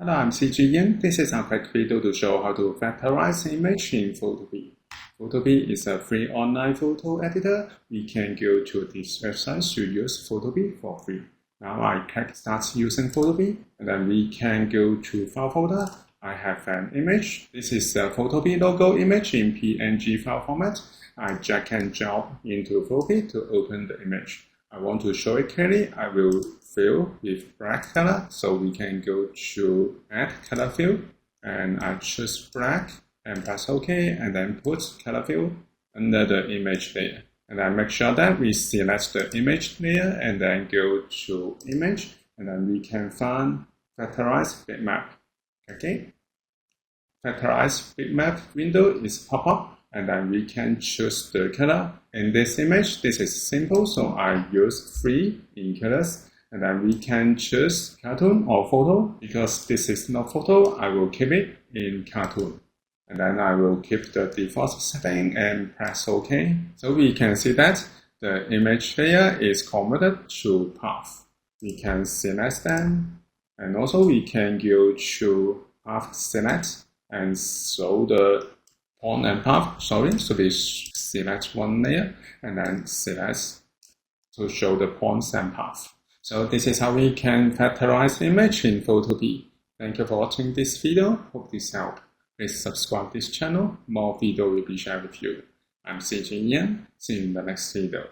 Hello, I'm CG Yin. This is a quick video to show how to vectorize image in Photopea. Photopea is a free online photo editor. We can go to this website to use Photopea for free. Now I click Start using Photopea, and then we can go to File folder. I have an image. This is the Photopea logo image in PNG file format. I drag and drop into Photopea to open the image. I want to show it clearly. I will fill with black color, so we can go to Add Color Fill, and I choose black and press OK, and then put color fill under the image layer. And then make sure that we select the image layer and then go to Image, and then we can find Vectorize Bitmap. Okay, Vectorize Bitmap window is pop up, and then we can choose the color. In this image, this is simple, so I use 3 in colors. And then we can choose cartoon or photo. Because this is not photo, I will keep it in cartoon. And then I will keep the default setting and press OK. So we can see that the image layer is converted to path. We can select them, and also we can go to path select and show the point and path. So we select one layer and then select to show the points and path. So this is how we can vectorize image in Photopea. Thank you for watching this video. Hope this helped. Please subscribe this channel. More video will be shared with you. I'm CG Yan. See you in the next video.